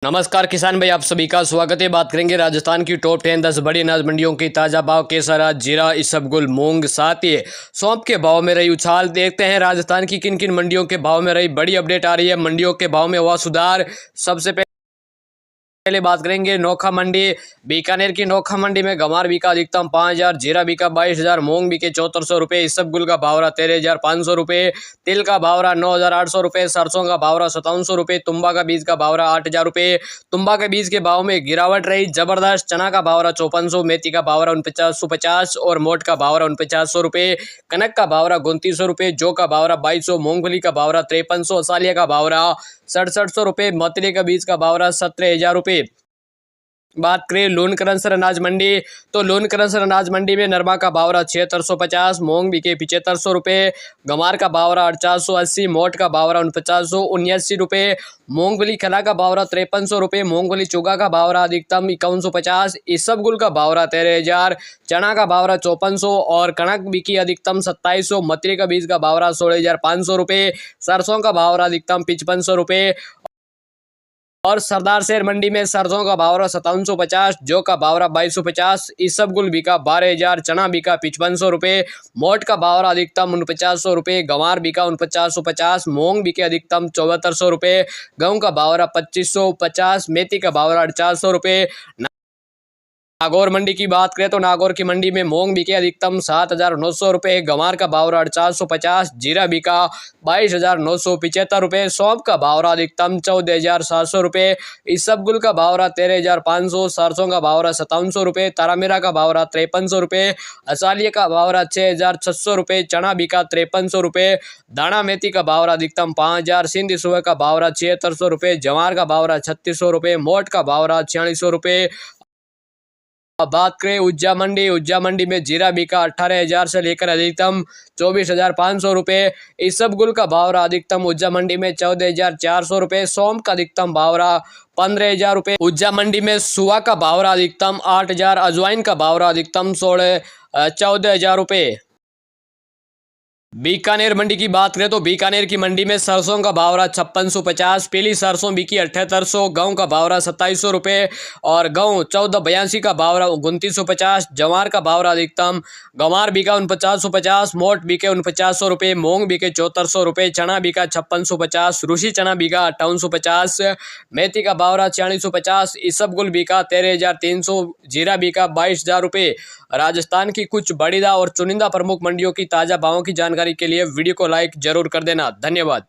नमस्कार किसान भाई, आप सभी का स्वागत है। बात करेंगे राजस्थान की टॉप 10 बड़ी अनाज मंडियों की ताजा भाव। केसर, जीरा, इसबगुल, मूंग, साथ ही सौंफ के भाव में रही उछाल। देखते हैं राजस्थान की किन किन मंडियों के भाव में रही बड़ी अपडेट आ रही है। मंडियों के भाव में हुआ सुधार। सबसे पहले बात करेंगे नोखा मंडी। बीकानेर की नोखा मंडी में गंवार बिका अधिकतम 5,000, जीरा बिका 22,000, मूंग बिके 7400 रुपये, इसबगुल का भाव रहा 13,500 रुपये, तिल का भाव रहा 9,800 रुपये, सरसों का भाव रहा 5700 रुपये, तुम्बा का बीज का भाव रहा 8,000 रुपये। तुम्बा के बीज के भाव में गिरावट रही जबरदस्त। चना का भाव रहा 5400, मेथी का भाव रहा 4950 और मोट का भाव रहा 4900 रुपये, कनक का भाव रहा 2900 रुपये, जौ का भाव रहा 2200, मूंगफली का भाव रहा 5300, असालिया का भाव रहा 6700 रुपये, मतरे का बीज का भाव रहा 17,000 रुपये। बात करें लोन करंसर अनाज मंडी, तो लोन करंसर अनाज मंडी में नरमा का भाव रहा 7650, मूंग बिके 7500 रुपये, गंवार का भाव रहा 4880, मोट का भाव रहा 4979 रुपये, मूंगफली खला का भाव रहा 5300 रुपये, मूंगफली चुगा का भाव रहा अधिकतम 5150, इसबगुल का भाव रहा 13,000, चना का भाव रहा 5400 और कणक बिकी अधिकतम 2700, मतरे का बीज का भाव रहा 16,500 रुपये, सरसों का भाव रहा अधिकतम 5500 रुपये और सरदार शहर मंडी में सरसों का भाव रहा 5750, जौ का भाव रहा 2250, इसबगुल बिका 12,000, चना बिका 5500 रुपये, मोट का भाव रहा अधिकतम 4900 रुपये, गंवार बिका 4950, मूंग बिके अधिकतम 7400 रुपये, गेहूं का भाव रहा 2550, मेथी का भाव रहा 400 रुपये। नागौर मंडी की बात करें तो नागौर की मंडी में मूंग बिके अधिकतम 7,900 रुपये, गंवार का भाव रहा 450, जीरा बिका 22,975 रुपये, सौंफ का भाव रहा अधिकतम 14,700 रुपये, इसबगुल का भाव रहा 13,500, सरसों का भाव रहा 5700 रुपये, तारामीरा का भाव रहा 5300 रुपये, असालिया का भाव रहा 6,600 रुपये, चना बिका 5300 रुपये, दाना मेथी का भाव रहा अधिकतम 5,000, सिंधी सुबह का भाव रहा 7600 रुपये, जवार का भाव रहा 3600 रुपये, मोट का भाव रहा 4600 रुपये। अब बात करें उज्जा मंडी में जीरा बिका 18,000 से लेकर अधिकतम 24,500 रुपये, इसबगुल का भाव रहा अधिकतम उज्जा मंडी में 14,400 रुपये, सौंफ का अधिकतम भाव रहा 15,000 रुपये। उज्जा मंडी में सुवा का भाव रहा अधिकतम 8,000, अजवाइन का भाव रहा अधिकतम 14,000 रुपये। बीकानेर मंडी की बात करें तो बीकानेर की मंडी में सरसों का भाव रहा 5650, पीली सरसों बिकी 7800, गेहूं का भाव रहा 2700 रुपये और गेहूं 1482 का भाव रहा 2950, जवार का भाव रहा अधिकतम, गंवार बिका 4950, मोट बिके 4900 रुपये, मूंग बिके 7400 रुपये, चना बिका 5650, रूसी चना बिका 5850, मेथी का भाव रहा 4650, इसबगुल बिका 13,300, जीरा बिका 22,000 रुपये। राजस्थान की कुछ बड़ी और चुनिंदा प्रमुख मंडियों की ताज़ा भावों की जानकारी के लिए वीडियो को लाइक जरूर कर देना। धन्यवाद।